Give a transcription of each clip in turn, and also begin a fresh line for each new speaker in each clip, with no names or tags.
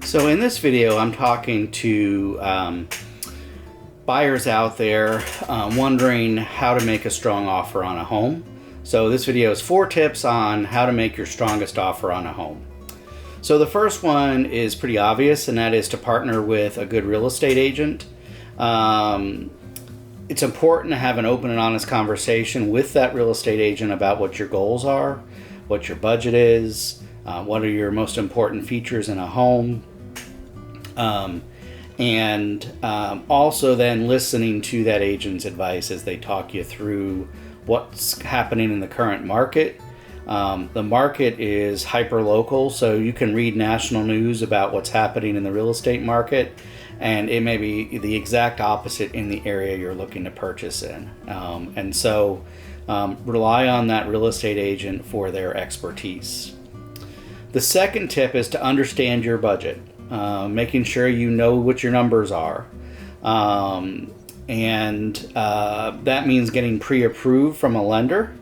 So in this video, I'm talking to buyers out there wondering how to make a strong offer on a home. So this video is 4 tips on how to make your strongest offer on a home. So the first one is pretty obvious, and that is to partner with a good real estate agent. It's important to have an open and honest conversation with that real estate agent about what your goals are, what your budget is, what are your most important features in a home, and also then listening to that agent's advice as they talk you through what's happening in the current market. The market is hyper-local, so you can read national news about what's happening in the real estate market, and it may be the exact opposite in the area you're looking to purchase in. And so rely on that real estate agent for their expertise. The second tip is to understand your budget, making sure you know what your numbers are. And that means getting pre-approved from a lender,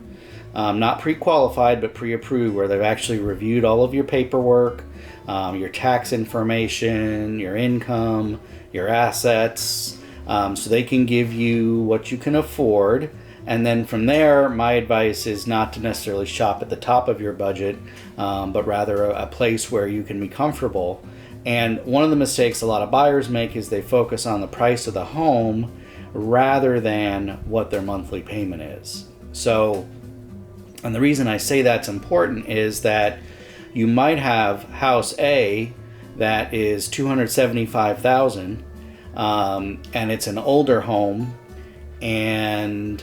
not pre-qualified, but pre-approved, where they've actually reviewed all of your paperwork, your tax information, your income, your assets, so they can give you what you can afford. And then from there, my advice is not to necessarily shop at the top of your budget, but rather a place where you can be comfortable. And one of the mistakes a lot of buyers make is they focus on the price of the home rather than what their monthly payment is. So, and the reason I say that's important is that you might have house A that is $275,000, and it's an older home, and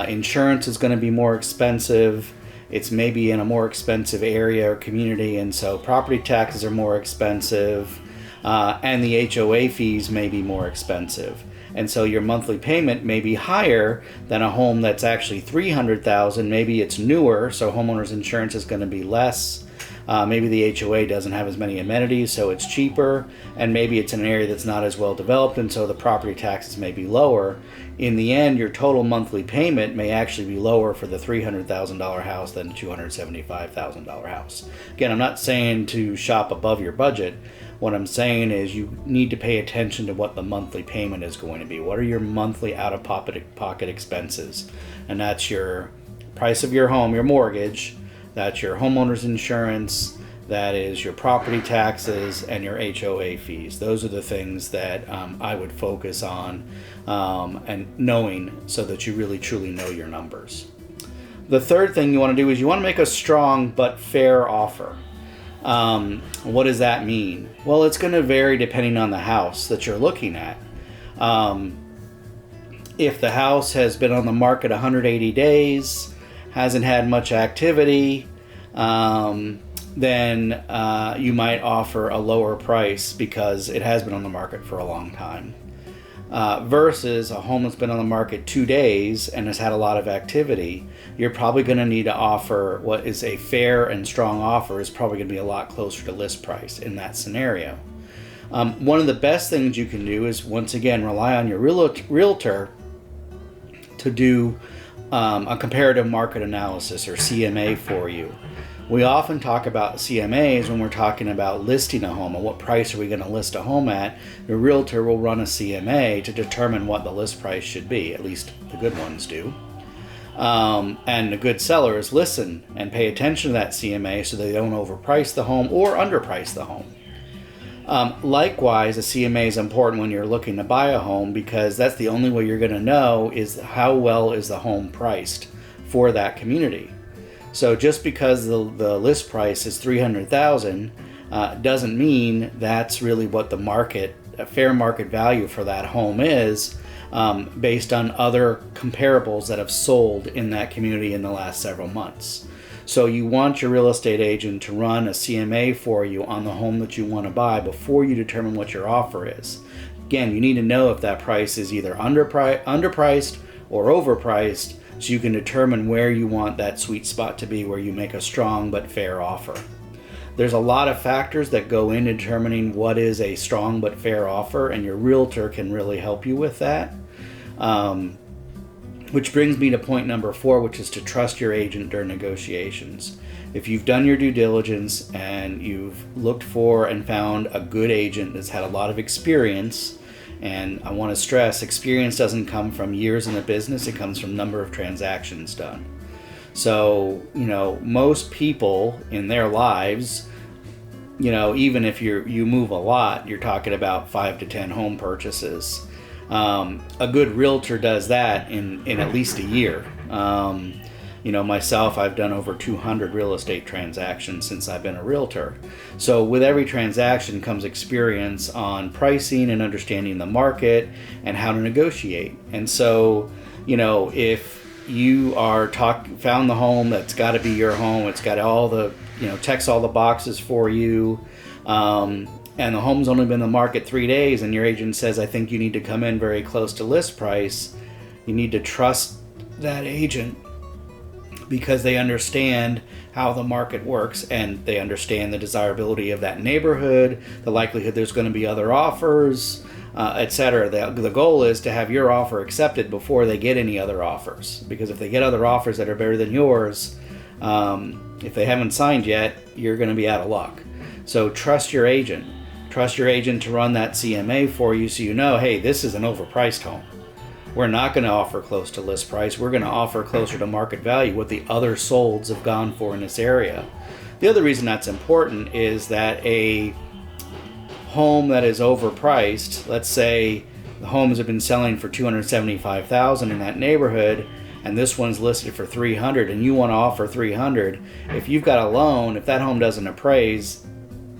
insurance is going to be more expensive. It's maybe in a more expensive area or community, and so property taxes are more expensive, and the HOA fees may be more expensive. And so your monthly payment may be higher than a home that's actually $300,000. Maybe it's newer, so homeowners insurance is going to be less. Maybe the HOA doesn't have as many amenities, so it's cheaper. And maybe it's in an area that's not as well developed, and so the property taxes may be lower. In the end, your total monthly payment may actually be lower for the $300,000 house than the $275,000 house. Again, I'm not saying to shop above your budget. What I'm saying is you need to pay attention to what the monthly payment is going to be. What are your monthly out-of-pocket expenses? And that's your price of your home, your mortgage, that's your homeowner's insurance, that is your property taxes, and your HOA fees. Those are the things that I would focus on and knowing, so that you really truly know your numbers. The third thing you want to do is you want to make a strong but fair offer. What does that mean? Well, it's going to vary depending on the house that you're looking at. If the house has been on the market 180 days, hasn't had much activity, then you might offer a lower price because it has been on the market for a long time. Versus a home that's been on the market 2 days and has had a lot of activity, you're probably going to need to offer what is a fair and strong offer is probably going to be a lot closer to list price in that scenario. One of the best things you can do is, once again, rely on your realtor to do a comparative market analysis, or CMA, for you. We often talk about CMAs when we're talking about listing a home, and what price are we going to list a home at. Your realtor will run a CMA to determine what the list price should be, at least the good ones do. And the good sellers listen and pay attention to that CMA so they don't overprice the home or underprice the home. Likewise, a CMA is important when you're looking to buy a home, because that's the only way you're going to know is how well is the home priced for that community. So just because the list price is $300,000 doesn't mean that's really what the market, a fair market value for that home is, based on other comparables that have sold in that community in the last several months. So you want your real estate agent to run a CMA for you on the home that you want to buy before you determine what your offer is. Again, you need to know if that price is either underpriced or overpriced, so you can determine where you want that sweet spot to be, where you make a strong but fair offer. There's a lot of factors that go into determining what is a strong but fair offer, and your realtor can really help you with that. Which brings me to point number 4, which is to trust your agent during negotiations. if you've done your due diligence and you've looked for and found a good agent that's had a lot of experience, and I want to stress, experience doesn't come from years in the business, it comes from number of transactions done. So, most people in their lives, even if you move a lot, you're talking about 5 to 10 home purchases. A good realtor does that in at least a year. Myself, I've done over 200 real estate transactions since I've been a realtor. So with every transaction comes experience on pricing and understanding the market and how to negotiate. And so, if you are found the home that's got to be your home, it's got all the, checks all the boxes for you, and the home's only been in the market 3 days, and your agent says, I think you need to come in very close to list price, you need to trust that agent, because they understand how the market works and they understand the desirability of that neighborhood, the likelihood there's going to be other offers, etc. The goal is to have your offer accepted before they get any other offers, because if they get other offers that are better than yours, if they haven't signed yet, you're going to be out of luck. So trust your agent. Trust your agent to run that CMA for you, so hey, this is an overpriced home. We're not going to offer close to list price. We're going to offer closer to market value, what the other solds have gone for in this area. The other reason that's important is that a home that is overpriced, let's say the homes have been selling for $275,000 in that neighborhood, and this one's listed for $300,000, and you want to offer $300,000. If you've got a loan, if that home doesn't appraise,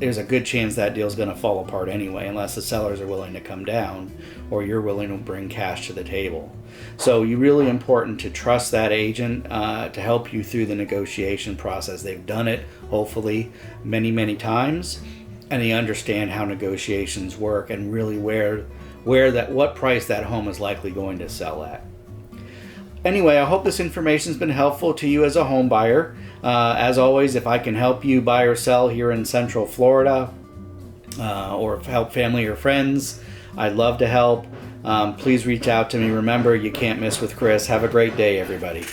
there's a good chance that deal's going to fall apart anyway, unless the sellers are willing to come down or you're willing to bring cash to the table. So you're really important to trust that agent to help you through the negotiation process. They've done it, hopefully, many, many times, and they understand how negotiations work and really what price that home is likely going to sell at. Anyway, I hope this information's been helpful to you as a home buyer. As always, if I can help you buy or sell here in Central Florida, or help family or friends, I'd love to help. Please reach out to me. Remember, you can't miss with Chris. Have a great day, everybody.